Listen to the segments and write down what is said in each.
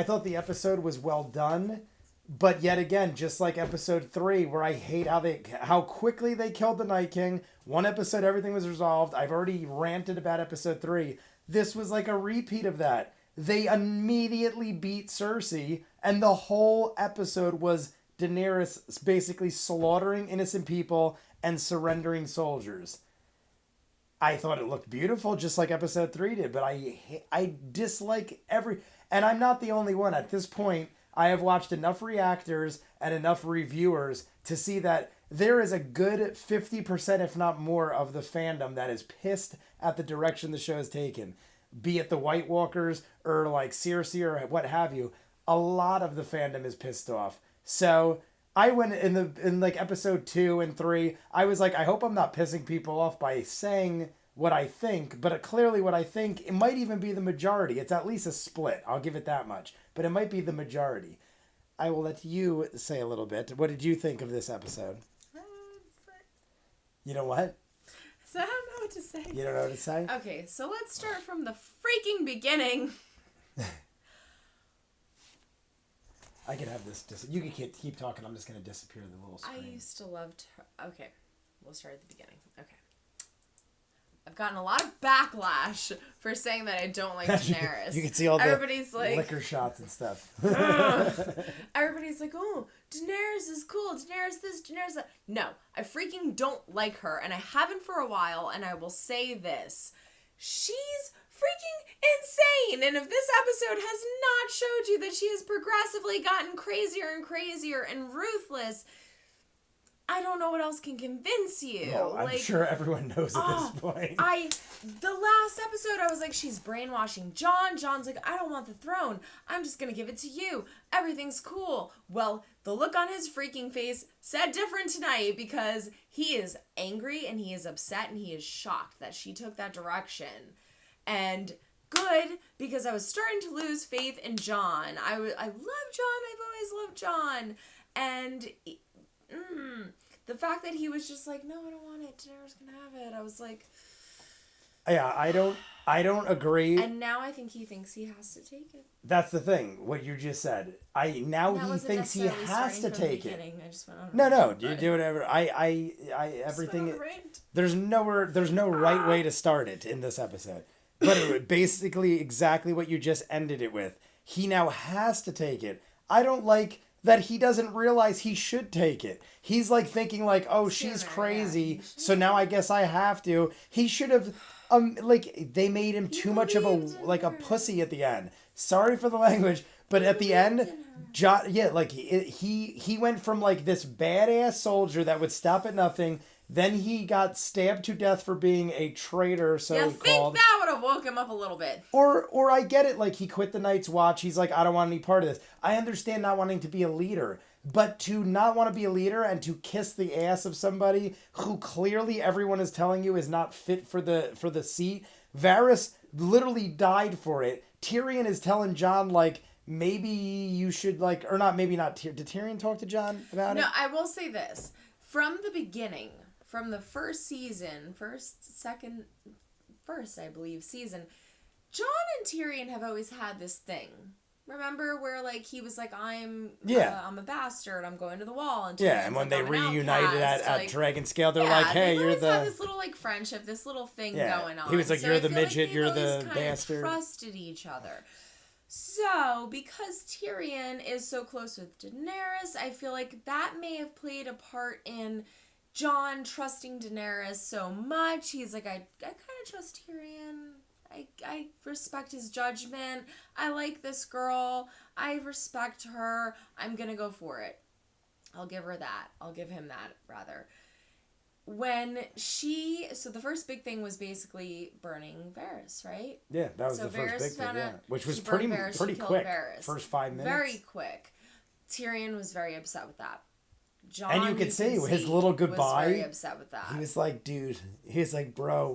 thought the episode was well done, but yet again, just like episode 3, where I hate how quickly they killed the Night King. One episode, everything was resolved. I've already ranted about episode 3. This was like a repeat of that. They immediately beat Cersei, and the whole episode was Daenerys basically slaughtering innocent people and surrendering soldiers. I thought it looked beautiful, just like episode 3 did, but I dislike and I'm not the only one. At this point, I have watched enough reactors and enough reviewers to see that there is a good 50%, if not more, of the fandom that is pissed at the direction the show has taken. Be it the White Walkers or like Cersei or what have you. A lot of the fandom is pissed off. So I went in like episode 2 and 3, I was like, I hope I'm not pissing people off by saying what I think, but clearly what I think, it might even be the majority. It's at least a split. I'll give it that much. But it might be the majority. I will let you say a little bit. What did you think of this episode? You know what? So I don't know what to say. You don't know what to say? Okay, so let's start from the freaking beginning. I could have this. You can keep talking. I'm just going to disappear the little screen. I used to love... Okay, we'll start at the beginning. Okay. I've gotten a lot of backlash for saying that I don't like Daenerys. You can see all Everybody's the like, liquor shots and stuff. Everybody's like, oh, Daenerys is cool. Daenerys this, Daenerys that. No, I freaking don't like her, and I haven't for a while, and I will say this. She's freaking insane, and if this episode has not showed you that she has progressively gotten crazier and crazier and ruthless, I don't know what else can convince you. No, I'm sure everyone knows at this point. The last episode, I was like, she's brainwashing Jon. Jon's like, I don't want the throne. I'm just going to give it to you. Everything's cool. Well, the look on his freaking face said different tonight because he is angry and he is upset and he is shocked that she took that direction. And good, because I was starting to lose faith in Jon. I love Jon. I've always loved Jon. And... the fact that he was just like, no, I don't want it. Daenerys can have it. I was like, yeah, I don't agree. And now I think he thinks he has to take it. That's the thing. What you just said. He thinks he has to take it. I just went on. No, you do whatever. Everything. There's no right way to start it in this episode. But it was basically exactly what you just ended it with. He now has to take it. I don't like that he doesn't realize he should take it. He's like thinking like, oh, she's crazy, so now I guess I have to. He should have, they made him too much of a pussy at the end. Sorry for the language, but at the end, he went from like this badass soldier that would stop at nothing. Then he got stabbed to death for being a traitor, so called. You think that would have woke him up a little bit. Or I get it, like he quit the Night's Watch. He's like, I don't want any part of this. I understand not wanting to be a leader, but to not want to be a leader and to kiss the ass of somebody who clearly everyone is telling you is not fit for the seat. Varys literally died for it. Tyrion is telling Jon like, maybe you should like, or not, maybe not. Did Tyrion talk to Jon about it? No, I will say this. From the beginning, from the first season, I believe, season, Jon and Tyrion have always had this thing. Remember where like he was like, I'm a bastard, I'm going to the wall, and Tyrion's and when like, they reunited at Dragonscale, they're like, hey, you're the. Had this little like friendship, this little thing going on. He was like, you're the midget, like you're the bastard. Trusted each other. So, because Tyrion is so close with Daenerys, I feel like that may have played a part in Jon trusting Daenerys so much. He's like, I kind of trust Tyrion. I respect his judgment. I like this girl. I respect her. I'm going to go for it. I'll give her that. I'll give him that, rather. So the first big thing was basically burning Varys, right? Yeah, that was the first big thing, which was pretty quick. Varys. First 5 minutes. Very quick. Tyrion was very upset with that. Jon, and you could see his little goodbye. Was very upset with that. He was like, dude, he's like, bro,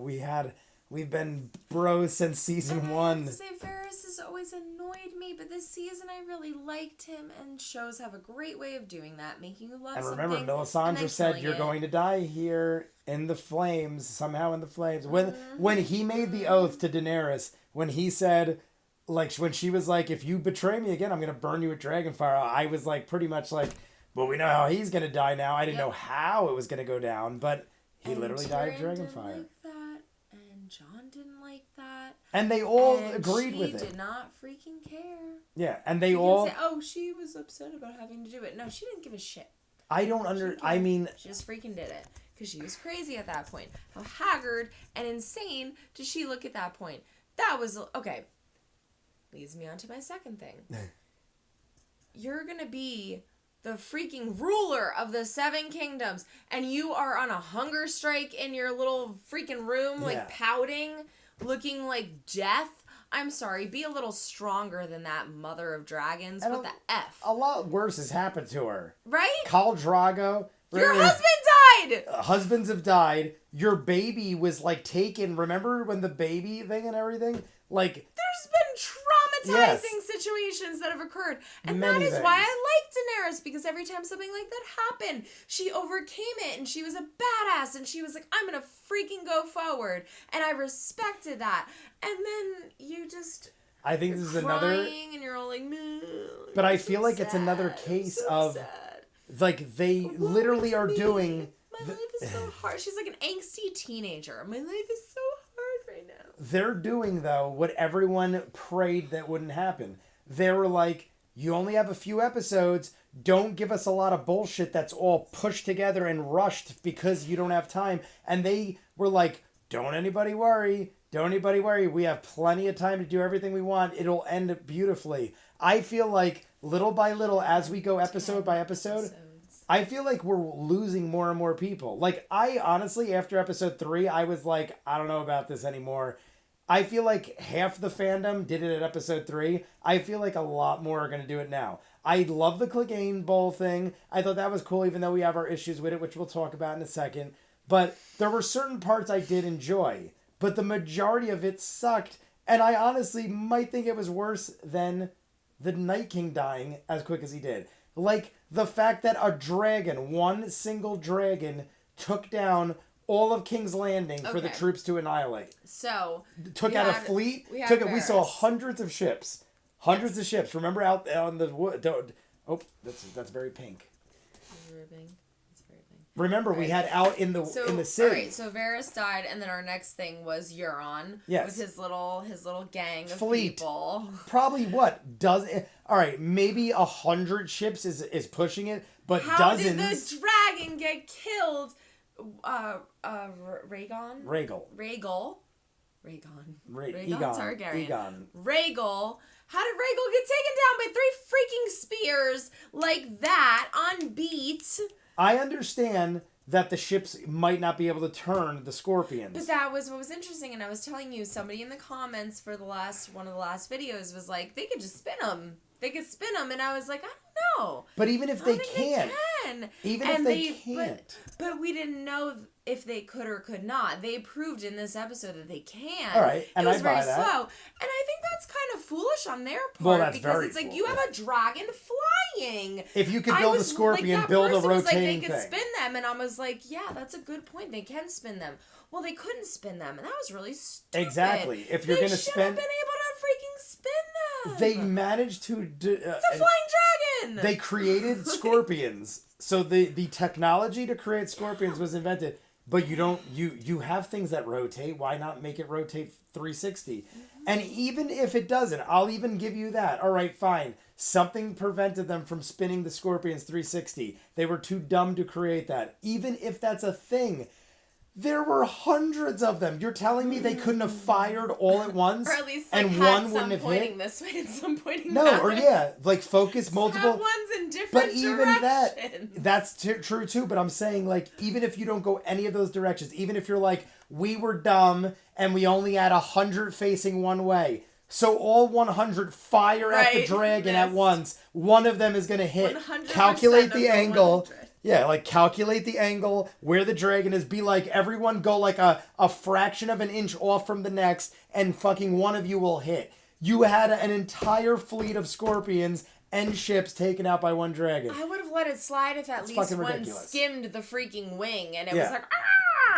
we've been bros since season 1. I have to say, Varys has always annoyed me, but this season I really liked him, and shows have a great way of doing that, making you love something. And remember, Melisandre said, you're going to die here in the flames, somehow in the flames. When he made the oath to Daenerys, when he said, like when she was like, if you betray me again, I'm going to burn you with dragonfire. I was like, pretty much like, well, we know how he's going to die now. I didn't know how it was going to go down, but he literally died of dragonfire. Didn't like that, and John didn't like that. And they all and agreed with it. She did not freaking care. Yeah, and they you all... Say, oh, she was upset about having to do it. No, she didn't give a shit. I don't I mean... She just freaking did it. Because she was crazy at that point. How haggard and insane did she look at that point? That was... Okay. Leads me on to my second thing. You're gonna be the freaking ruler of the 7 kingdoms, and you are on a hunger strike in your little freaking room, like pouting, looking like death. I'm sorry, be a little stronger than that mother of dragons. And what the F? A lot worse has happened to her. Right? Khal Drago. Your husband died! Husbands have died. Your baby was, like, taken. Remember when the baby thing and everything? Like... There's been traumatizing situations that have occurred. And that is why I like Daenerys. Because every time something like that happened, she overcame it. And she was a badass. And she was like, I'm going to freaking go forward. And I respected that. And then you just... I think this is another... and you're all like, no. But I feel like it's another case of... Sad. Like, they literally are doing... My life is so hard. She's like an angsty teenager. My life is so hard right now. They're doing, though, what everyone prayed that wouldn't happen. They were like, you only have a few episodes. Don't give us a lot of bullshit that's all pushed together and rushed because you don't have time. And they were like, don't anybody worry. Don't anybody worry. We have plenty of time to do everything we want. It'll end beautifully. I feel like little by little, as we go episode by episode, I feel like we're losing more and more people. Like, I honestly, after episode 3, I was like, I don't know about this anymore. I feel like half the fandom did it at episode 3. I feel like a lot more are going to do it now. I love the Clegane Bowl thing. I thought that was cool, even though we have our issues with it, which we'll talk about in a second. But there were certain parts I did enjoy. But the majority of it sucked. And I honestly might think it was worse than the Night King dying as quick as he did. Like, the fact that a dragon, one single dragon, took down all of King's Landing for the troops to annihilate. So, took out a fleet. We saw hundreds of ships. Hundreds of ships. Remember out on the wood. Oh, that's very pink. Remember, we had out in the city. Alright, so Varys died, and then our next thing was Euron. Yes. With his little gang of fleet. People. Probably what? Alright, maybe 100 ships is pushing it, but dozens. How did the dragon get killed? Rhaegal. Targaryen. Aegon. Rhaegal. How did Rhaegal get taken down by 3 freaking spears like that on beat? I understand that the ships might not be able to turn the scorpions. But that was what was interesting, and I was telling you, somebody in the comments for one of the last videos was like, they could just spin them. They could spin them, and I was like, I don't know. But even if they can't. Even if they can't. But we didn't know if they could or could not. They proved in this episode that they can. All right, and it was I buy very that. slow. And I think that's kind of foolish on their part. Well, that's because very it's like, foolish. you have a dragon flying. If you could build a scorpion, build a rotating thing. They could spin them, and I was like, yeah, that's a good point. They can spin them. Well, they couldn't spin them, and that was really stupid. Exactly. If you're going to spin... They should have been able to freaking spin them. They managed to... it's a flying dragon! They created scorpions. So the technology to create scorpions was invented. But you have things that rotate. Why not make it rotate 360? Mm-hmm. And even if it doesn't, I'll even give you that. All right, fine. Something prevented them from spinning the scorpions 360. They were too dumb to create that. Even if that's a thing, there were hundreds of them. You're telling me they couldn't have fired all at once? Or at least and one wouldn't have pointing hit? This way and some pointing no, that or way. Like focus multiple. Have ones in different but even directions. that's true too. But I'm saying, like, even if you don't go any of those directions, even if you're like, we were dumb and we only had 100 facing one way, so all 100 fire at the dragon at once, one of them is going to hit. Calculate the angle. 100. Yeah, like calculate the angle where the dragon is. Be like, everyone go like a fraction of an inch off from the next, and fucking one of you will hit. You had an entire fleet of scorpions and ships taken out by one dragon. I would have let it slide if at least one skimmed the freaking wing, and it was like,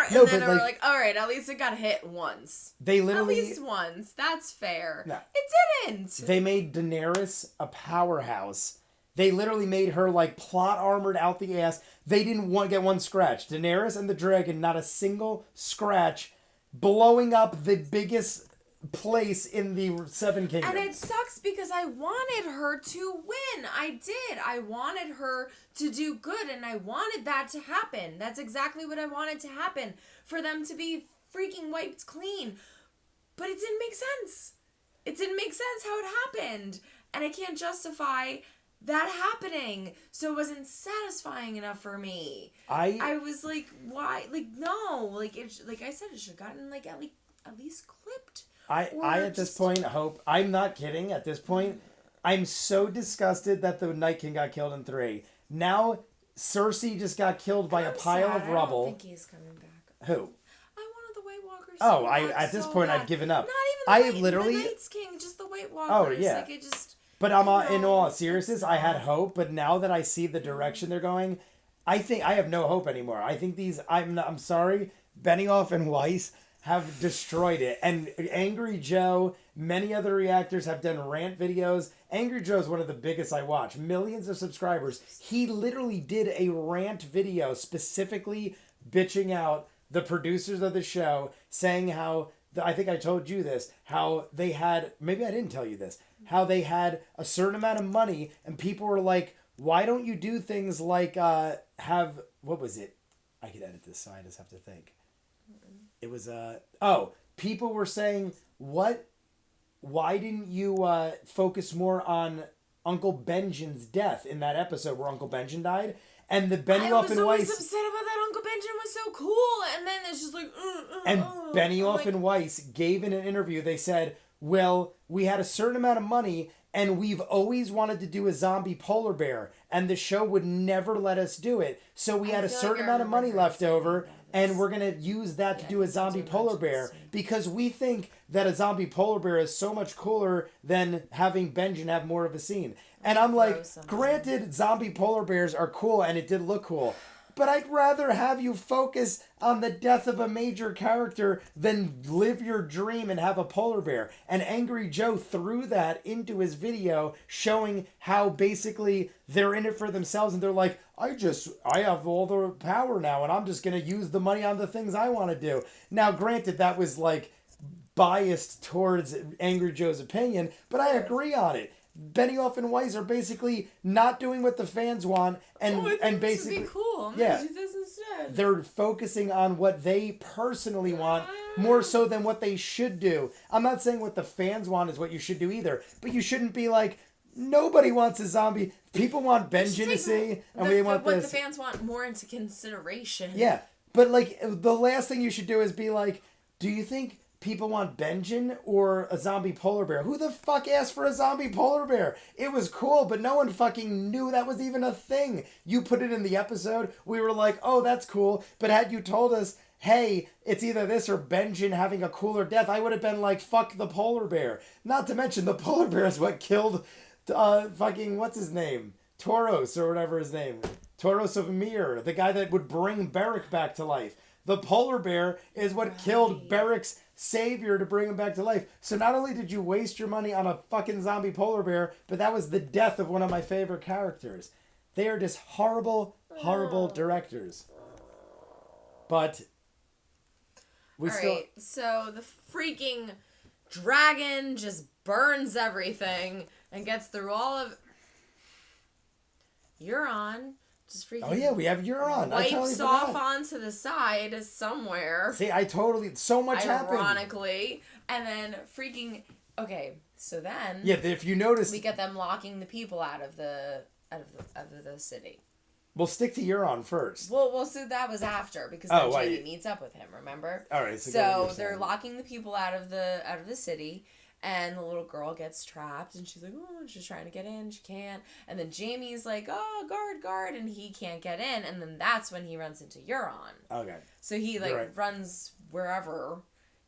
And No, then but, we're like- like, all right, at least it got hit once. They At literally... least once. That's fair. No. It didn't. They made Daenerys a powerhouse. They literally made her, like, plot armored out the ass. They didn't get one scratch. Daenerys and the dragon, not a single scratch, blowing up the biggest place in the Seven Kingdoms. And it sucks because I wanted her to win. I did. I wanted her to do good, and I wanted that to happen. That's exactly what I wanted to happen. For them to be freaking wiped clean. But it didn't make sense. It didn't make sense how it happened. And I can't justify that happening. So it wasn't satisfying enough for me. I was like, why? Like, no. Like I said, it should have gotten like at least clipped. I at this point hope... I'm not kidding. At this point, I'm so disgusted that the Night King got killed in 3. Now, Cersei just got killed by a pile of rubble. I don't think he's coming back. Who? I wanted the White Walkers. Oh, at this point, I've given up. Not even the Night's King, just the White Walkers. Oh, yeah. Like, it just... But in all seriousness, I had hope. But now that I see the direction they're going, I think I have no hope anymore. I think I'm sorry, Benioff and Weiss have destroyed it. And Angry Joe, many other reactors have done rant videos. Angry Joe is one of the biggest I watch. Millions of subscribers. He literally did a rant video specifically bitching out the producers of the show, saying how, I think I told you this, how they had, maybe I didn't tell you this, how they had a certain amount of money and people were like, why don't you do things like what was it? I could edit this so I just have to think. It was, people were saying, why didn't you focus more on Uncle Benjen's death in that episode where Uncle Benjen died? And the Benioff and Weiss... I was upset about that. Uncle Benjen was so cool. And then it's just like... And Benioff and Weiss gave in an interview, they said, well, we had a certain amount of money and we've always wanted to do a zombie polar bear. And the show would never let us do it. So we had a certain amount of money left over... And we're going to use that to do a zombie polar bear because we think that a zombie polar bear is so much cooler than having Benjen have more of a scene. And I'm like, granted, zombie polar bears are cool and it did look cool. But I'd rather have you focus on the death of a major character than live your dream and have a polar bear. And Angry Joe threw that into his video showing how basically they're in it for themselves and they're like, I have all the power now and I'm just going to use the money on the things I want to do. Now, granted, that was like biased towards Angry Joe's opinion, but I agree on it. Benioff and Weiss are basically not doing what the fans want and basically this would be cool. Yeah. Do this instead. They're focusing on what they personally want more so than what they should do. I'm not saying what the fans want is what you should do either, but you shouldn't be like, nobody wants a zombie. People want Benjen to see, and we want what this. The fans want more into consideration. Yeah, but like the last thing you should do is be like, do you think people want Benjen or a zombie polar bear? Who the fuck asked for a zombie polar bear? It was cool, but no one fucking knew that was even a thing. You put it in the episode, we were like, oh, that's cool. But had you told us, hey, it's either this or Benjen having a cooler death, I would have been like, fuck the polar bear. Not to mention the polar bear is what killed fucking, what's his name? Tauros or whatever his name. Tauros of Mir, the guy that would bring Beric back to life. The polar bear is what killed Beric's savior to bring him back to life. So not only did you waste your money on a fucking zombie polar bear, but that was the death of one of my favorite characters. They are just horrible, horrible directors. But we still... Alright, so the freaking dragon just burns everything and gets through all of... Euron just freaking... Oh yeah, we have Euron. Wipes off onto the side somewhere. See, so much happened. Ironically. And then freaking... Okay, so then... Yeah, if you notice... We get them locking the people out of the city. We'll stick to Euron first. Well, so that was after because then Jaime meets up with him. Remember? All right. So they're locking the people out of the city, and the little girl gets trapped, and she's like, oh, she's trying to get in, she can't, and then Jaime's like, oh, guard, and he can't get in, and then that's when he runs into Euron. Okay. So he runs wherever,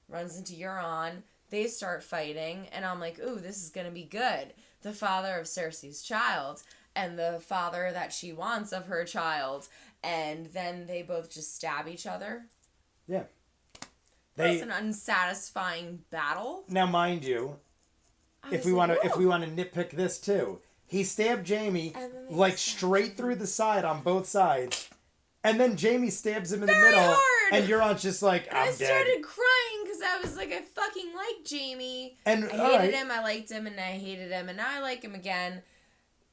runs into Euron. They start fighting, and I'm like, ooh, this is gonna be good. The father of Cersei's child. And the father that she wants of her child. And then they both just stab each other. Yeah. That's an unsatisfying battle. Now, mind you, if we want to nitpick this too, he stabbed Jamie like straight through the side on both sides, and then Jamie stabs him in the middle, hard. and Euron's just like, I'm dead. I started crying because I was like, I fucking like Jamie. And I hated him, I liked him, and I hated him, and now I like him again.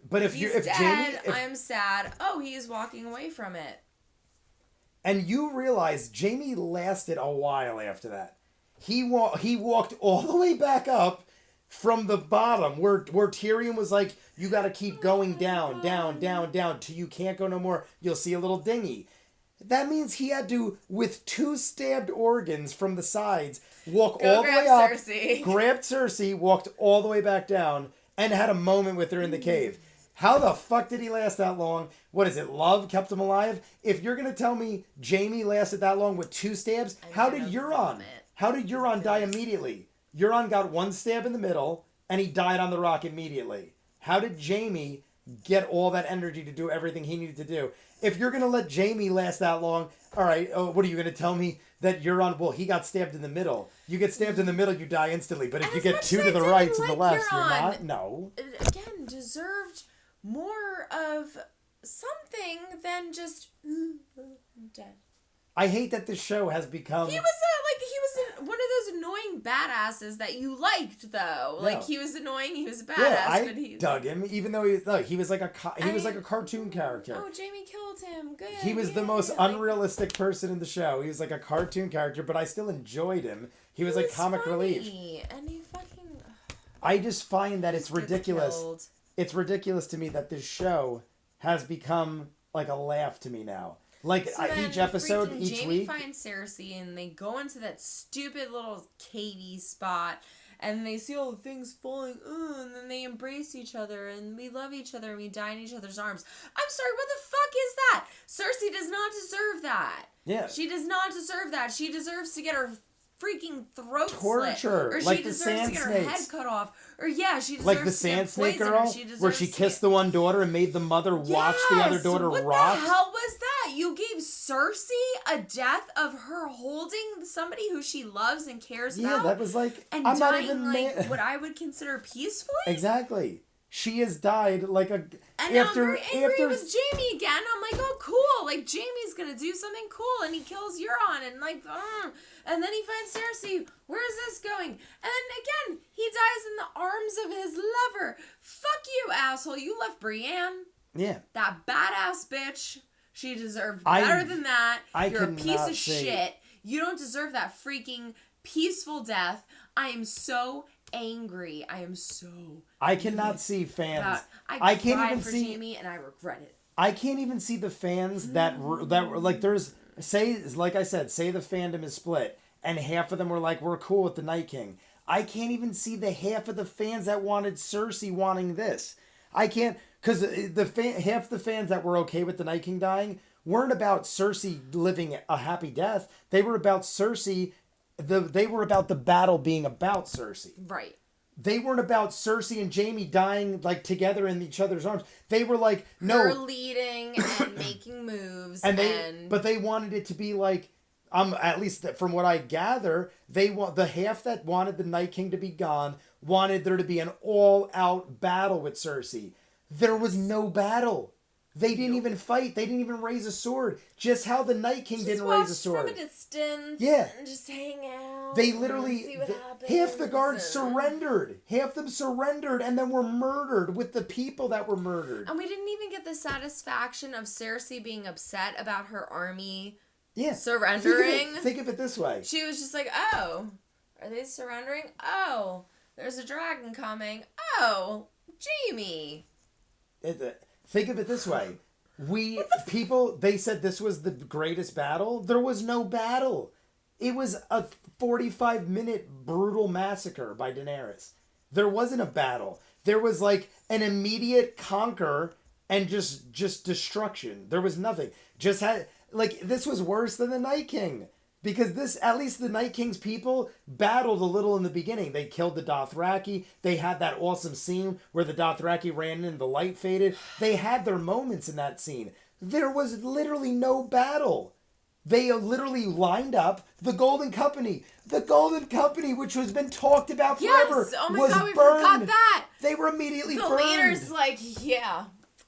But if dead, I'm sad. Oh, he is walking away from it. And you realize Jamie lasted a while after that. He walked all the way back up from the bottom where Tyrion was like, you got to keep going down till you can't go no more. You'll see a little dinghy. That means he had to, with 2 stabbed organs from the sides, walk all the way up, grabbed Cersei, walked all the way back down, and had a moment with her in the cave. How the fuck did he last that long? What is it? Love kept him alive? If you're going to tell me Jamie lasted that long with 2 stabs, how did Euron die immediately? Euron got 1 stab in the middle, and he died on the rock immediately. How did Jamie get all that energy to do everything he needed to do? If you're going to let Jamie last that long, all right, what are you going to tell me? That Euron, well, he got stabbed in the middle. You get stabbed in the middle, you die instantly. But if you get 2 to the right and the left, you're not. No. Again, deserved more of something than just dead. I hate that this show has become. He was one of those annoying badasses that you liked, though. No. Like he was annoying, he was a badass. Yeah, I dug him, even though he was like a cartoon character. Oh, Jamie killed him. Good. He was the most unrealistic person in the show. He was like a cartoon character, but I still enjoyed him. He was like comic funny, relief. And he fucking. I just find that it's ridiculous. Killed. It's ridiculous to me that this show has become like a laugh to me now. Like each episode, each week. Jamie finds Cersei and they go into that stupid little cavey spot and they see all the things falling, and then they embrace each other and we love each other and we die in each other's arms. I'm sorry, what the fuck is that? Cersei does not deserve that. Yeah. She does not deserve that. She deserves to get her freaking throat torture, slit, or like she the deserves sand to get her snakes. head cut off, or she deserves like the to sand get snake poisoned, girl, where she kissed the one daughter and made the mother watch the other daughter what rot. What the hell was that? You gave Cersei a death of her holding somebody who she loves and cares about. Yeah, that was like, and I'm dying not even what I would consider peacefully. Exactly. She has died like a. And now I'm very angry with Jamie again. I'm like, oh, cool. Like, Jamie's gonna do something cool, and he kills Euron, and like, and then he finds Cersei. Where is this going? And then again, he dies in the arms of his lover. Fuck you, asshole. You left Brienne. Yeah. That badass bitch. She deserved better than that. You're a piece of shit. You don't deserve that freaking peaceful death. I am so angry. I cannot see fans. I can't even see Jamie, and I regret it. I can't even see the fans that like there's like I said, say the fandom is split, and half of them were like, we're cool with the Night King. I can't even see the half of the fans that wanted Cersei wanting this. I can't, because half the fans that were okay with the Night King dying weren't about Cersei living a happy death. They were about Cersei. They were about the battle being about Cersei. Right. They weren't about Cersei and Jamie dying like together in each other's arms. They were like, no, her leading and making moves, but they wanted it to be like, at least from what I gather, they want the half that wanted the Night King to be gone wanted there to be an all-out battle with Cersei. There was no battle. They didn't even fight. They didn't even raise a sword. Just how the Night King didn't raise a sword. From a distance. Yeah. And just hang out. They literally, half the guards surrendered. Half them surrendered and then were murdered with the people that were murdered. And we didn't even get the satisfaction of Cersei being upset about her army surrendering. Think of it this way. She was just like, oh, are they surrendering? Oh, there's a dragon coming. Oh, Jamie. Think of it this way. They said this was the greatest battle. There was no battle. It was a 45-minute brutal massacre by Daenerys. There wasn't a battle. There was like an immediate conquer and just destruction. There was nothing. This was worse than the Night King. Because at least the Night King's people battled a little in the beginning. They killed the Dothraki. They had that awesome scene where the Dothraki ran in and the light faded. They had their moments in that scene. There was literally no battle. They literally lined up the Golden Company. The Golden Company, which has been talked about forever, oh my was God, we burned. forgot that. They were immediately The burned. leader's like, yeah,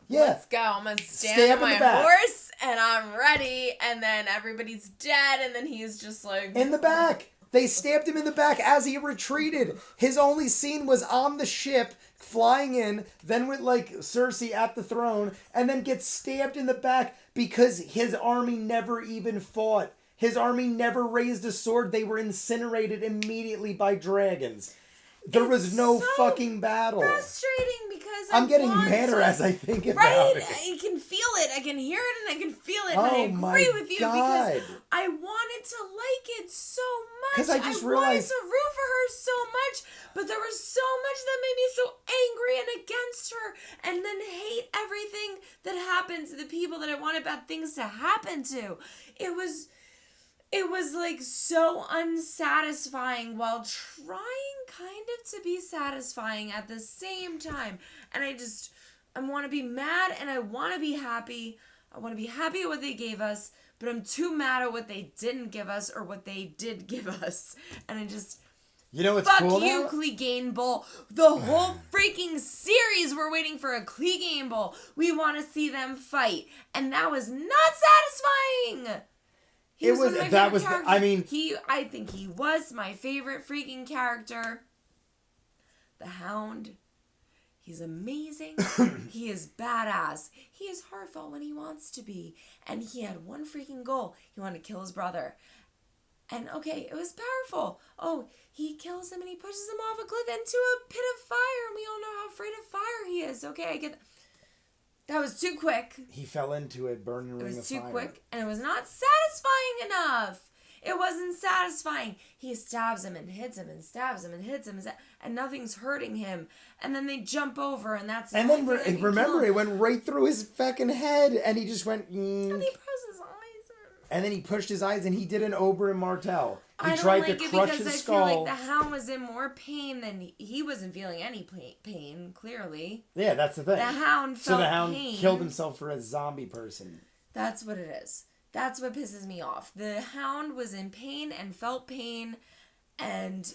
let's go. I'm going to stand on my horse, and I'm ready. And then everybody's dead, and then he's just like... In the back. They stabbed him in the back as he retreated. His only scene was on the ship, flying in, then with, like, Cersei at the throne, and then gets stabbed in the back because his army never even fought. His army never raised a sword. They were incinerated immediately by dragons. There was no fucking battle. Frustrating because I'm getting madder as I think about it. I can feel it. I can hear it and I can feel it. Oh, And I agree with you God. because I wanted to like it so much. 'Cause I just realized- wanted to root for her so much, but there was so much that made me so angry and against her, and then hate everything that happened to the people that I wanted bad things to happen to. It was like so unsatisfying while trying kind of to be satisfying at the same time. And I want to be mad and I want to be happy. I want to be happy at what they gave us, but I'm too mad at what they didn't give us or what they did give us. And I just... You know what's Fuck cool you, now? Clegane Bowl. The whole freaking series we're waiting for a Clegane Bowl. We want to see them fight. And that was not satisfying. He was one of my favorite characters. I think he was my favorite freaking character. The Hound. He's amazing. He is badass. He is heartfelt when he wants to be. And he had one freaking goal. He wanted to kill his brother. And okay, it was powerful. Oh, he kills him and he pushes him off a cliff into a pit of fire. And we all know how afraid of fire he is. Okay, I get that. That was too quick. He fell into a burning ring of fire. It was too quick, and it was not satisfying enough. It wasn't satisfying. He stabs him and hits him and stabs him and hits him, and nothing's hurting him. And then they jump over, and that's... And then, remember, it went right through his fucking head, and he just went... And he pressed his eyes in. And then he pushed his eyes, and he did an Oberyn Martell. He I tried don't like to it crush because his I skull. feel like the Hound was in more pain than... He wasn't feeling any pain, clearly. Yeah, that's the thing. The Hound felt So the Hound pain. killed himself for a zombie person. That's what it is. That's what pisses me off. The Hound was in pain and felt pain, and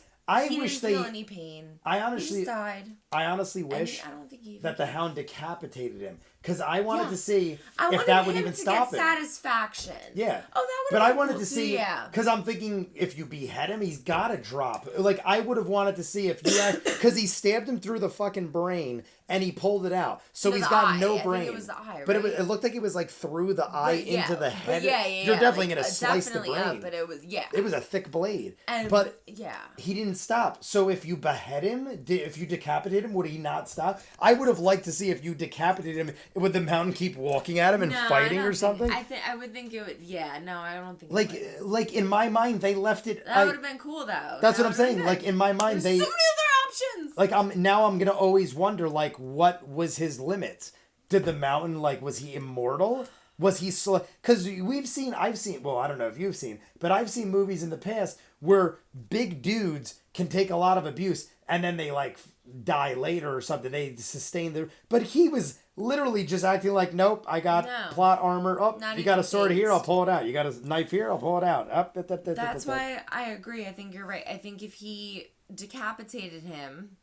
he didn't feel any pain. He just died. I honestly wish I don't think he that the Hound decapitated him. Because I wanted to see if that would even stop it. Satisfaction. Yeah. Oh, that would. But I wanted to see. Yeah. Because I'm thinking, if you behead him, he's gotta drop. Like, I would have wanted to see if you because he stabbed him through the fucking brain and he pulled it out, so he's got no brain. I think it was the eye, right? But it looked like it was like through the eye into the head. You're definitely gonna slice the brain. But it was It was a thick blade. But he didn't stop. So if you behead him, if you decapitate him, would he not stop? I would have liked to see if you decapitated him, would the mountain keep walking at him and fighting or something? I would think it would. Yeah, no, I don't think. Like in my mind, they left it. That would have been cool though. That's what I'm saying. Like in my mind, There's so many other options. Like I'm gonna always wonder, like, what was his limits? Did the mountain, like, was he immortal? Was he slow? Because I've seen. Well, I don't know if you've seen, but I've seen movies in the past where big dudes can take a lot of abuse and then they like die later or something. They sustain their. But he was literally just acting like, nope, I got plot armor. Oh, you got a sword here, I'll pull it out. You got a knife here, I'll pull it out. That's why I agree. I think you're right. I think if he decapitated him,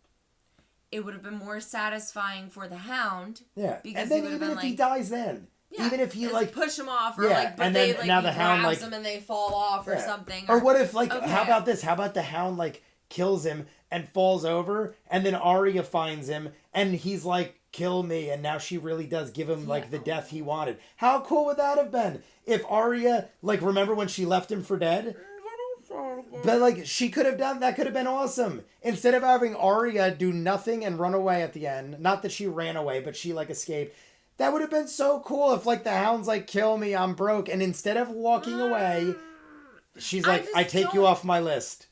it would have been more satisfying for the Hound. Yeah, because and then even if he dies, then. Yeah. Even if he like push him off, or like, but and then now the Hound grabs him and they fall off or something. Or what if like, how about this? How about the Hound like kills him and falls over, and then Arya finds him and he's like, kill me, and now she really does give him like the death he wanted. How cool would that have been if Arya, like, remember when she left him for dead? But like, she could have done that. Could have been awesome. Instead of having Arya do nothing and run away at the end, not that she ran away, but she like escaped. That would have been so cool if like the Hound's like, kill me, I'm broke, and instead of walking away, she's like, I take you off my list.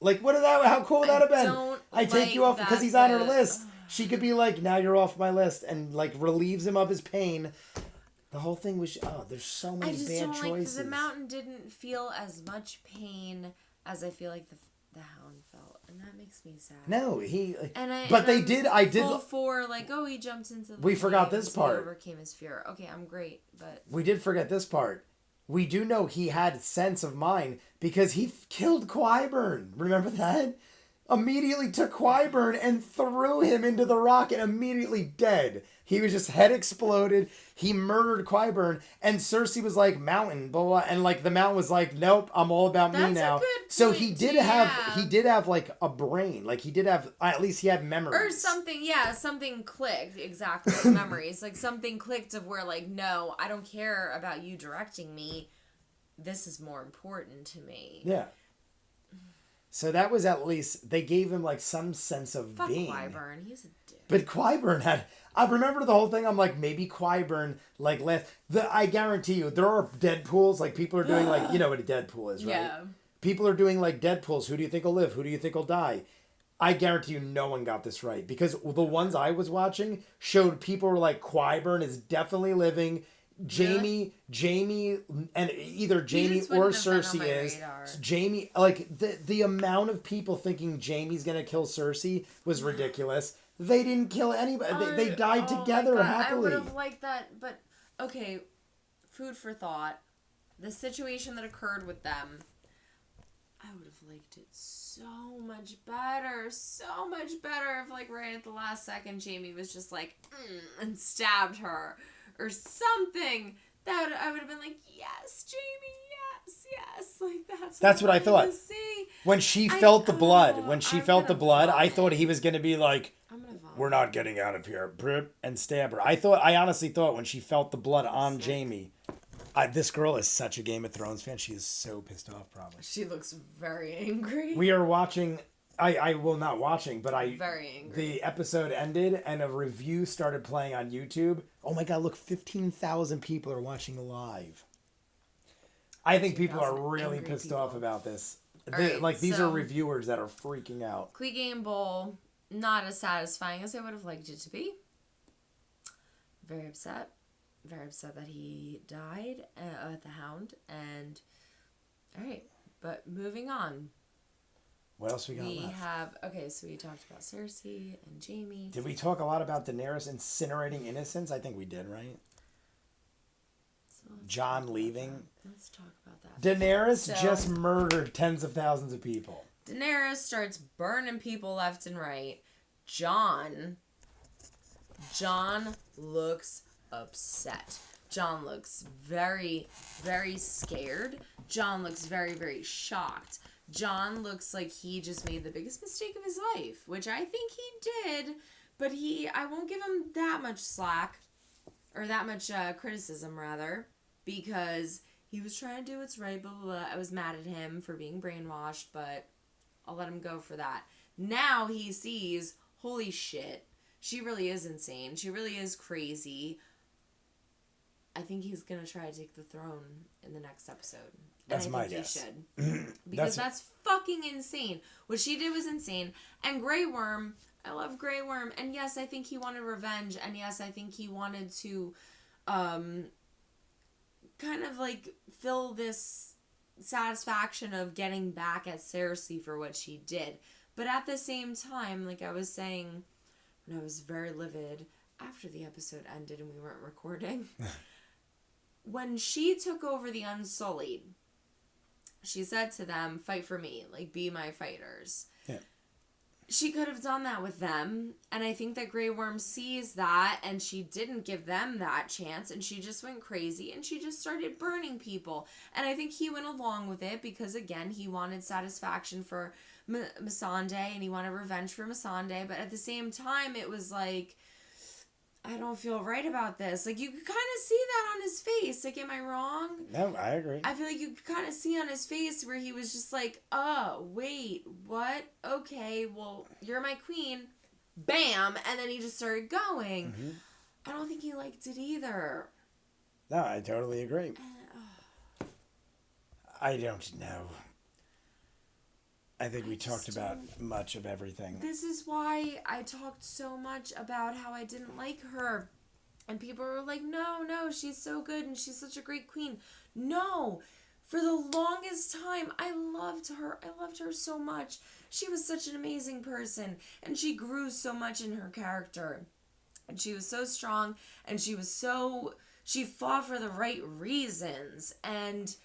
Like, how cool would that have been? I take you off because he's on her list. She could be like, now you're off my list, and like relieves him of his pain. The whole thing was, there's so many bad choices. I just don't like the mountain didn't feel as much pain as I feel like the Hound felt, and that makes me sad. No, I did full for like, he jumped into the we forgot this part. Overcame his fear. Okay, I'm great, but we did forget this part. we do know he had sense of mind because he killed Qyburn. Remember that? Immediately took Qyburn and threw him into the rock and immediately dead. He was just head exploded. He murdered Qyburn, and Cersei was like, "Mountain, blah, blah," and like the mountain was like, "Nope, I'm all about me now." A good so point, he did too, have like a brain, like he did have, at least he had memories or something. Yeah, something clicked exactly. Like memories, like something clicked of where like, no, I don't care about you directing me. This is more important to me. Yeah. So that was at least, they gave him like some sense of Fuck being. Qyburn, he's a dick. But Qyburn had, I remember the whole thing. I'm like, maybe Qyburn, like, I guarantee you, there are Deadpools, like, people are doing, like, you know what a Deadpool is, right? Yeah. People are doing, like, Deadpools. Who do you think will live? Who do you think will die? I guarantee you no one got this right. Because the ones I was watching showed people were like, Qyburn is definitely living. Jamie, and either Jamie or Cersei is. Radar. Jamie, like, the amount of people thinking Jamie's going to kill Cersei was ridiculous. They didn't kill anybody. They died together happily. I would have liked that, but okay, food for thought. The situation that occurred with them, I would have liked it so much better if like right at the last second Jamie was just like and stabbed her or something. I would have been like, yes, Jamie, yes, like that's what I thought. When she felt the blood, I thought he was gonna be like, "We're not getting out of here," and stab her. I honestly thought when she felt the blood on Jamie, this girl is such a Game of Thrones fan. She is so pissed off. Probably. She looks very angry. We are watching. Not watching, but very angry. The episode ended and a review started playing on YouTube. Oh my God! Look, 15,000 people are watching live. I think people are really pissed off about this. These are reviewers that are freaking out. Clegane Bowl, not as satisfying as I would have liked it to be. Very upset that he died at the Hound. And all right, but moving on. What else we got left? So we talked about Cersei and Jamie. Did we talk a lot about Daenerys incinerating innocents? I think we did, right? So Jon leaving. Let's talk about that. Daenerys just murdered tens of thousands of people. Daenerys starts burning people left and right. Jon looks upset. Jon looks very, very scared. Jon looks very, very shocked. Jon looks like he just made the biggest mistake of his life, which I think he did, but I won't give him that much slack, or that much criticism, rather, because he was trying to do what's right, blah, blah, blah. I was mad at him for being brainwashed, but I'll let him go for that. Now he sees, holy shit, she really is insane. She really is crazy. I think he's going to try to take the throne in the next episode. That's my guess. He should. Because that's fucking insane. What she did was insane. And Grey Worm, I love Grey Worm. And yes, I think he wanted revenge. And yes, I think he wanted to kind of like fill this satisfaction of getting back at Cersei for what she did. But at the same time, like I was saying, when I was very livid after the episode ended and we weren't recording, when she took over the Unsullied, she said to them, fight for me, like, be my fighters. Yeah. She could have done that with them, and I think that Grey Worm sees that, and she didn't give them that chance, and she just went crazy, and she just started burning people. And I think he went along with it because, again, he wanted satisfaction for Missandei, and he wanted revenge for Missandei, but at the same time, it was like, I don't feel right about this. Like, you could kind of see that on his face. Like, am I wrong? No, I agree. I feel like you could kind of see on his face where he was just like, oh, wait, what? Okay, well, you're my queen. Bam! And then he just started going. Mm-hmm. I don't think he liked it either. No, I totally agree. I don't know. I think we talked about much of everything. This is why I talked so much about how I didn't like her. And people were like, no, she's so good and she's such a great queen. No, for the longest time, I loved her. I loved her so much. She was such an amazing person. And she grew so much in her character. And she was so strong. And she She fought for the right reasons, and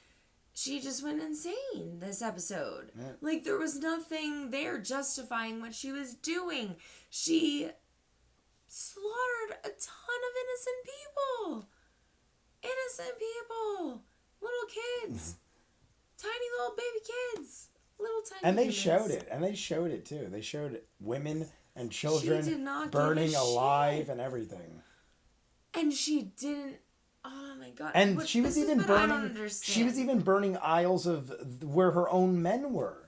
she just went insane this episode. Yeah. Like, there was nothing there justifying what she was doing. She slaughtered a ton of innocent people. Innocent people. Little kids. Tiny little baby kids. Little tiny And they humans. showed it. And they showed it, too. They showed women and children She did not burning give a alive shit. and everything. And she didn't... Oh my god. And But she was this is even what I don't burning. understand. She was even burning aisles of where her own men were.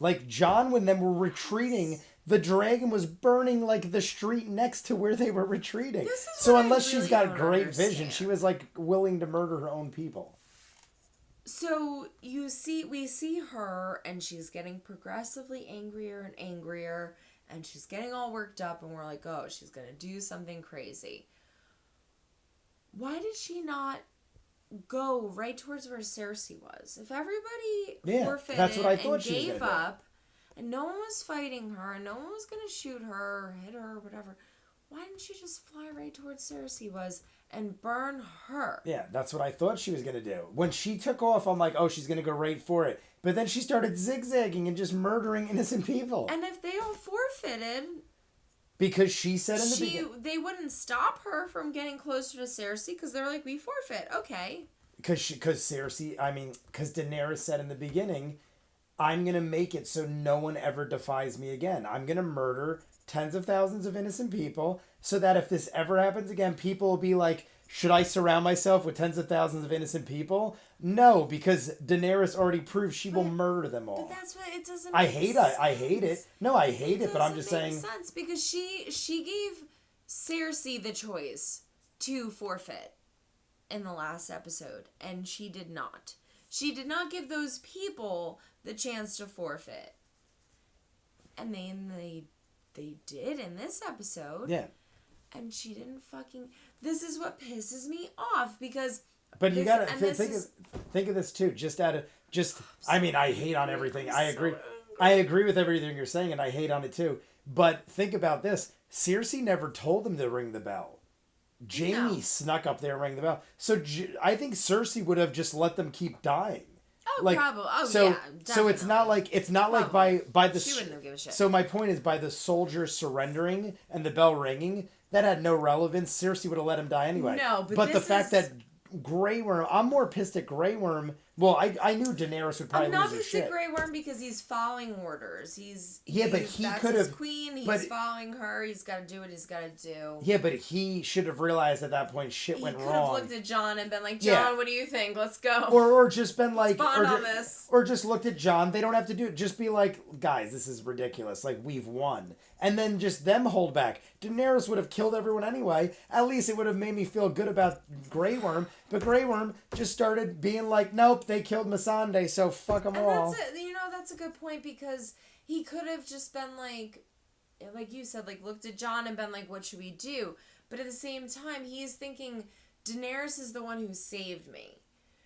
Like John, when them were retreating, the dragon was burning like the street next to where they were retreating. This is So what I unless she's really got don't great vision, understand. she was like willing to murder her own people. So we see her, and she's getting progressively angrier and angrier, and she's getting all worked up, and we're like, oh, she's gonna do something crazy. Why did she not go right towards where Cersei was? If everybody forfeited that's what I thought and she was gave gonna do. up, and no one was fighting her, and no one was gonna shoot her or hit her or whatever, why didn't she just fly right towards Cersei was and burn her? Yeah, that's what I thought she was going to do. When she took off, I'm like, oh, she's going to go right for it. But then she started zigzagging and just murdering innocent people. And if they all forfeited, Because she said in the beginning... they wouldn't stop her from getting closer to Cersei because they're like, we forfeit. Okay. Because Daenerys said in the beginning, I'm going to make it so no one ever defies me again. I'm going to murder tens of thousands of innocent people so that if this ever happens again, people will be like, should I surround myself with tens of thousands of innocent people? No, because Daenerys already proved she will murder them all. But that's what it doesn't. I make hate sense. it. I hate it. No, I hate it, but I'm just saying. It doesn't make sense because she gave Cersei the choice to forfeit in the last episode, and she did not. She did not give those people the chance to forfeit, and they did in this episode. Yeah. And she didn't fucking. This is what pisses me off because. But you gotta think of this too. I mean, I hate on everything. I agree. I agree with everything you're saying, and I hate on it too. But think about this: Cersei never told them to ring the bell. Jaime snuck up there and rang the bell. So I think Cersei would have just let them keep dying. Oh, like, probably. Oh, so, yeah. Definitely. So it's not like by the. She wouldn't have given a shit. So my point is, by the soldiers surrendering and the bell ringing, that had no relevance. Cersei would have let him die anyway. No, but the fact that Grey Worm, I'm more pissed at Grey Worm. Well, I knew Daenerys would probably I'm not lose her pissed shit. at Grey Worm because he's following orders. But he that's could his have. queen. He's following her. He's got to do what he's got to do. Yeah, but he should have realized at that point shit went wrong. He could have looked at Jon and been like, Jon, what do you think? Let's go. Or just been like, or just looked at Jon. They don't have to do it. Just be like, guys, this is ridiculous. Like, we've won. And then just them hold back. Daenerys would have killed everyone anyway. At least it would have made me feel good about Grey Worm. But Grey Worm just started being like, nope, they killed Missandei, so fuck them all. That's a good point because he could have just been like you said, like looked at Jon and been like, what should we do? But at the same time, he's thinking Daenerys is the one who saved me.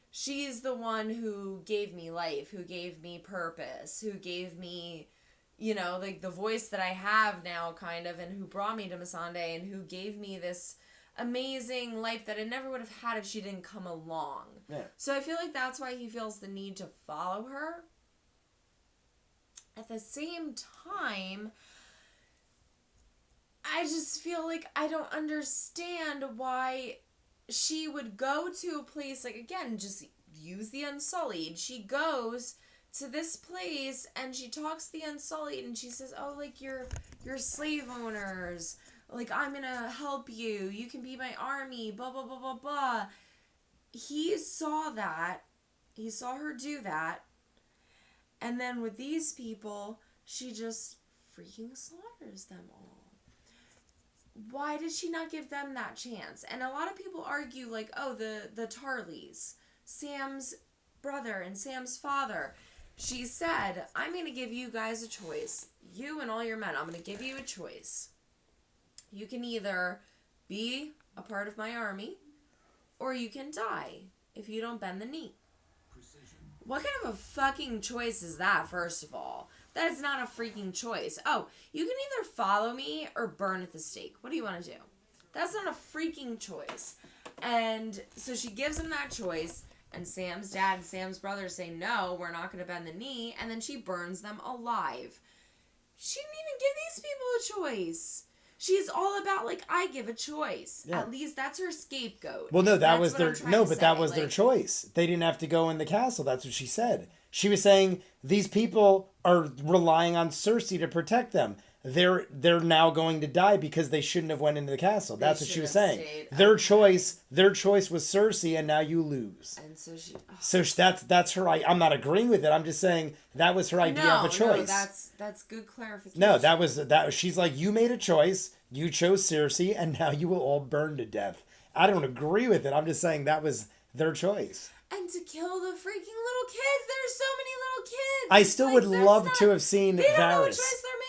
She's the one who gave me life, who gave me purpose, who gave me, like the voice that I have now, kind of, and who brought me to Missandei and who gave me this amazing life that I never would have had if she didn't come along. Yeah. So I feel like that's why he feels the need to follow her. At the same time, I just feel like I don't understand why she would go to a place, like, again, just use the Unsullied. She goes to this place and she talks to the Unsullied and she says, oh, like, you're slave owners. Like, I'm gonna help you. You can be my army, blah, blah, blah, blah, blah. He saw that. He saw her do that. And then with these people, she just freaking slaughters them all. Why did she not give them that chance? And a lot of people argue, like, oh, the Tarleys, Sam's brother and Sam's father. She said, I'm going to give you guys a choice. You and all your men, I'm going to give you a choice. You can either be a part of my army, or you can die if you don't bend the knee. What kind of a fucking choice is that, first of all? That is not a freaking choice. Oh, you can either follow me or burn at the stake. What do you want to do? That's not a freaking choice. And so she gives him that choice, and Sam's dad and Sam's brother say, no, we're not going to bend the knee, and then she burns them alive. She didn't even give these people a choice. She's all about, like, I give a choice. Yeah. At least that's her scapegoat. Well, no, that was their their choice. They didn't have to go in the castle. That's what she said. She was saying these people are relying on Cersei to protect them. They're now going to die because they shouldn't have went into the castle. That's what she was saying. Their choice was Cersei, and now you lose. And so she. Oh. So that's her. I'm not agreeing with it. I'm just saying that was her idea of a choice. No, that's good clarification. No, that was. She's like, you made a choice. You chose Cersei, and now you will all burn to death. I don't agree with it. I'm just saying that was their choice. And to kill the freaking little kids. There's so many little kids. I still would love to have seen Varys. They don't know what choice they're making.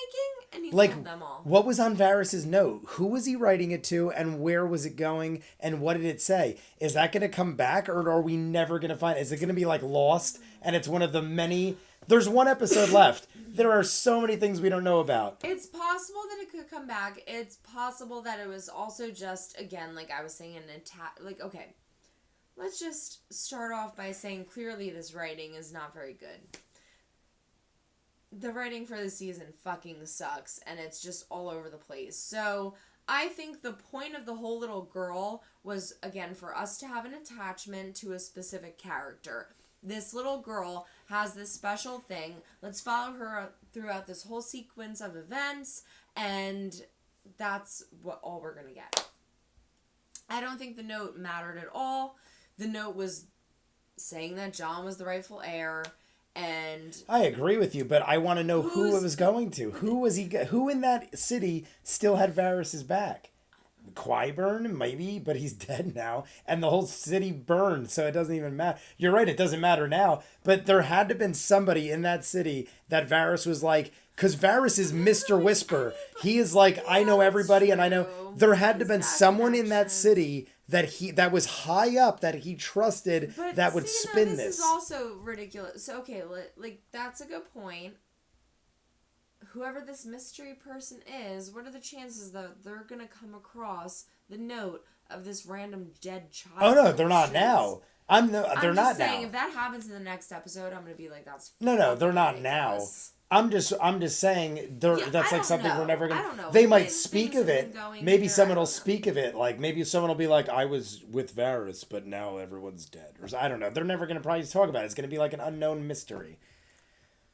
And he killed them all. What was on Varys' note? Who was he writing it to, and where was it going, and what did it say? Is that going to come back, or are we never going to find it? Is it going to be like Lost, and it's one of the many... There's one episode left. There are so many things we don't know about. It's possible that it could come back. It's possible that it was also just, again, like I was saying, an attack... Like, okay, let's just start off by saying clearly this writing is not very good. The writing for the season fucking sucks, and it's just all over the place. So I think the point of the whole little girl was, again, for us to have an attachment to a specific character. This little girl has this special thing. Let's follow her throughout this whole sequence of events, and that's all we're going to get. I don't think the note mattered at all. The note was saying that Jon was the rightful heir. And I agree with you, but I want to know who it was going to. Who in that city still had Varys' back? Qyburn, maybe, but he's dead now, and the whole city burned, so it doesn't even matter. You're right, it doesn't matter now, but there had to have been somebody in that city that Varys was like, because Varys is Mr. Whisper. He is like, I know everybody, and I know. There had to have been someone in that city that was high up that he trusted that would spin this. This is also ridiculous. So, okay, like, that's a good point. Whoever this mystery person is, what are the chances that they're going to come across the note of this random dead child? Oh, no, they're not now. They're not now. I'm just saying, if that happens in the next episode, I'm going to be like, that's No, they're not now. I'm just saying that's like something we're never gonna. I don't know. They might speak of it. Maybe someone will speak of it. Like maybe someone will be like, "I was with Varys, but now everyone's dead." Or I don't know. They're never gonna probably talk about it. It's gonna be like an unknown mystery.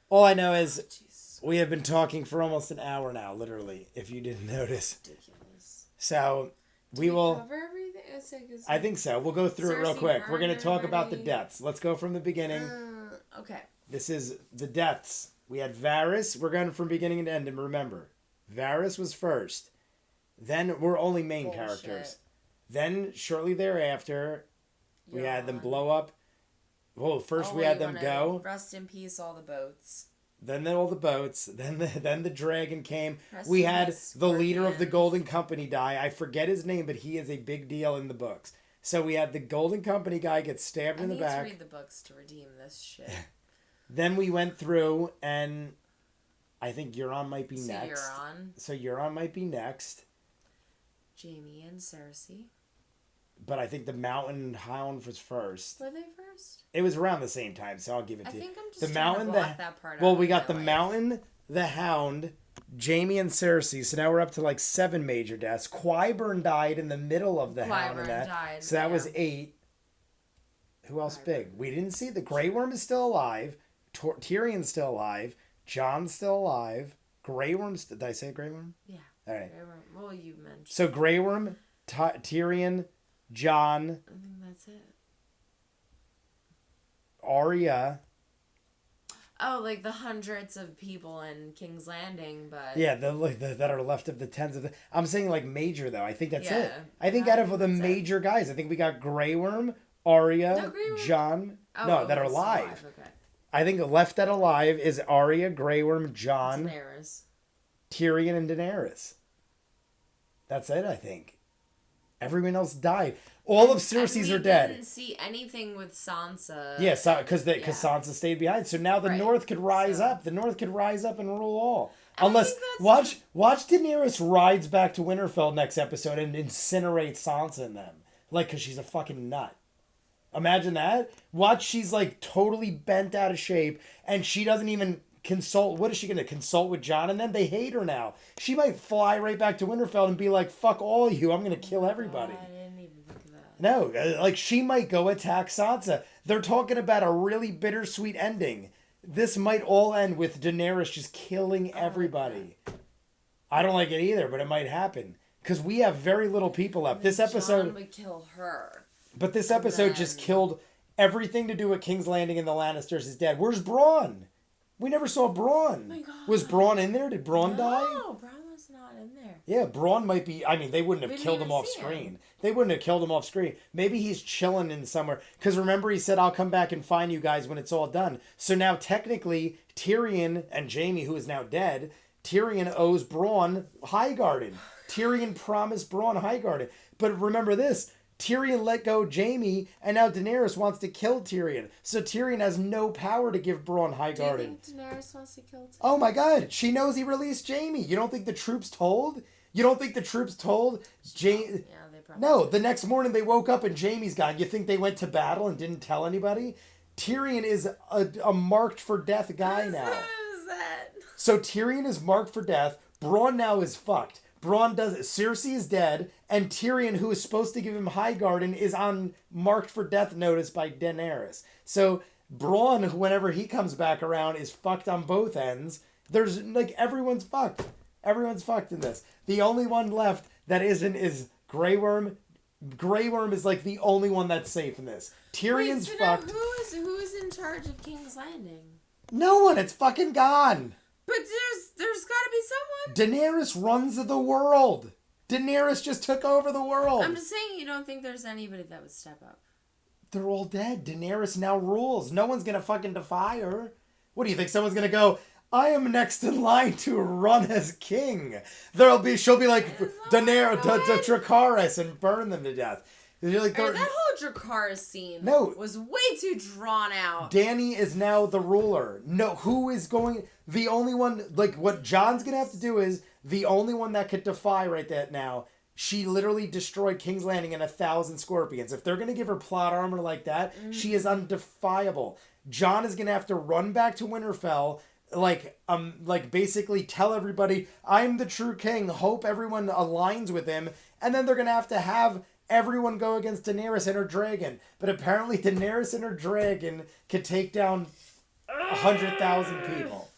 All I know is we have been talking for almost an hour now, literally. If you didn't notice. Ridiculous. So we will cover everything. I think so. We'll go through it real quick. We're gonna talk about the deaths. Let's go from the beginning. Okay. This is the deaths. We had Varys. We're going from beginning to end. And remember, Varys was first. Then we're only main characters. Then, shortly thereafter, we had them blow up. Well, first we had them go. Rest in peace, all the boats. Then all the boats. Then the dragon came. We had the leader of the Golden Company die. I forget his name, but he is a big deal in the books. So we had the Golden Company guy get stabbed in the back. I need to read the books to redeem this shit. Then we went through, and I think Euron might be next. So Euron might be next. Jaime and Cersei. But I think the Mountain Hound was first. Were they first? It was around the same time, so I'll give it to you. I think I'm just trying to block that part out. Well, we got the Mountain, the Hound, Jaime and Cersei. So now we're up to like 7 major deaths. Qyburn died in the middle of the Hound and that. Died, so that was 8. Who else big? We didn't see. The Grey Worm is still alive. Tyrion's still alive. Jon's still alive. Grey Worm's... Did I say Grey Worm? Yeah. All right. Grey Worm. Well, you mentioned... So Grey Worm, Tyrion, Jon... I think that's it. Arya... Oh, like the hundreds of people in King's Landing, but... Yeah, that are left of the tens of... I'm saying like major, though. I think that's it. I think out of the major guys, I think we got Grey Worm, Arya, Jon... that are alive. Okay. I think left that alive is Arya, Grey Worm, Jon, Tyrion, and Daenerys. That's it, I think. Everyone else died. All of Cersei's are dead. We didn't see anything with Sansa. Yeah, because Sansa stayed behind. So now the North could rise up. The North could rise up and rule all. Unless watch Daenerys rides back to Winterfell next episode and incinerates Sansa and them. Like, because she's a fucking nut. Imagine that. Watch, she's like totally bent out of shape, and she doesn't even consult. What is she going to consult with Jon and them? They hate her now. She might fly right back to Winterfell and be like, fuck all of you. I'm going to kill everybody. I didn't even think of that. No, like she might go attack Sansa. They're talking about a really bittersweet ending. This might all end with Daenerys just killing everybody. I don't like it either, but it might happen. Because we have very little people left. This episode... Jon would kill her. But this episode just killed everything to do with King's Landing and the Lannisters is dead. Where's Bronn? We never saw Bronn. Oh my God. Was Bronn in there? Did Bronn die? No, Bronn was not in there. Yeah, Bronn might be... I mean, they wouldn't have killed him off screen. They wouldn't have killed him off screen. Maybe he's chilling in somewhere. Because remember, he said, I'll come back and find you guys when it's all done. So now, technically, Tyrion and Jaime, who is now dead... Tyrion owes Bronn Highgarden. Tyrion promised Bronn Highgarden. But remember this, Tyrion let go Jaime, and now Daenerys wants to kill Tyrion. So Tyrion has no power to give Bronn Highgarden. Do you think Daenerys wants to kill Tyrion? Oh my God, she knows he released Jaime. You don't think the troops told? You don't think the troops told Jaime? Yeah, they probably... No, the next morning they woke up and Jaime's gone. You think they went to battle and didn't tell anybody? Tyrion is a marked for death guy now. So Tyrion is marked for death. Bronn now is fucked. Bronn does it. Cersei is dead. And Tyrion, who is supposed to give him Highgarden, is on marked for death notice by Daenerys. So Bronn, whenever he comes back around, is fucked on both ends. There's, like, everyone's fucked. Everyone's fucked in this. The only one left that isn't is Grey Worm. Grey Worm is, like, the only one that's safe in this. Tyrion's fucked. Who is in charge of King's Landing? No one. It's fucking gone. But there's got to be someone. Daenerys runs the world. Daenerys just took over the world. I'm just saying you don't think there's anybody that would step up. They're all dead. Daenerys now rules. No one's going to fucking defy her. What do you think? Someone's going to go, I am next in line to run as king. She'll be like Daenerys, Dracarys and burn them to death. Like, that whole Dracarys scene was way too drawn out. Dany is now the ruler. No, who is going... The only one... Like, what Jon's going to have to do is... The only one that could defy right that now... She literally destroyed King's Landing and 1,000 scorpions. If they're going to give her plot armor like that, she is undefiable. Jon is going to have to run back to Winterfell... Like basically tell everybody, I'm the true king. Hope everyone aligns with him. And then they're going to have everyone go against Daenerys and her dragon. But apparently Daenerys and her dragon could take down 100,000 people.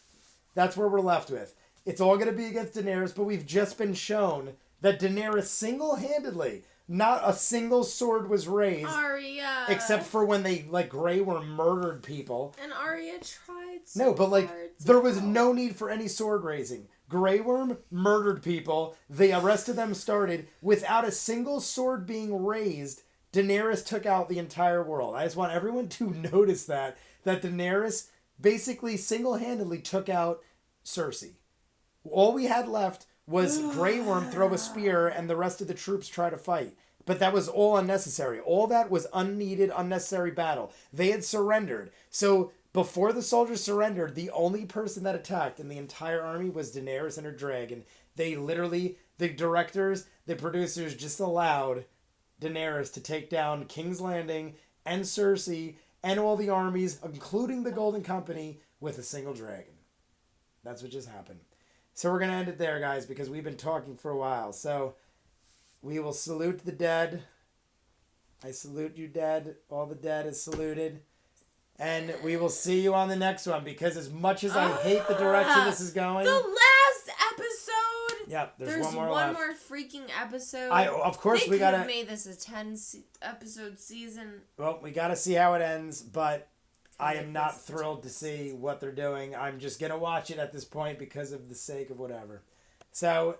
That's where we're left with. It's all going to be against Daenerys, but we've just been shown that Daenerys single-handedly, not a single sword was raised. Arya. Except for when they, like, Grey Worm murdered people. And Arya tried so No, but, like, hard to there was help. no need for any sword raising. Grey Worm murdered people. The rest of them started without a single sword being raised. Daenerys took out the entire world. I just want everyone to notice that Daenerys basically single-handedly took out Cersei. All we had left was Grey Worm throw a spear and the rest of the troops try to fight. But that was all unnecessary. All that was unneeded, unnecessary battle. They had surrendered. So before the soldiers surrendered, the only person that attacked in the entire army was Daenerys and her dragon. They literally, the directors, the producers just allowed Daenerys to take down King's Landing and Cersei and all the armies, including the Golden Company, with a single dragon. That's what just happened. So we're going to end it there, guys, because we've been talking for a while. So we will salute the dead. I salute you, dead. All the dead is saluted. And we will see you on the next one, because as much as I hate the direction this is going... The last episode! Yep, there's one more one left. more freaking episode. Of course, we gotta... They could have made this a 10-episode season. Well, we gotta see how it ends, but I am not thrilled to see what they're doing. I'm just gonna watch it at this point because of the sake of whatever. So,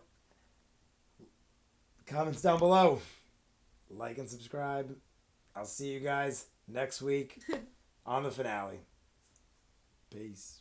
comments down below. Like and subscribe. I'll see you guys next week on the finale. Peace.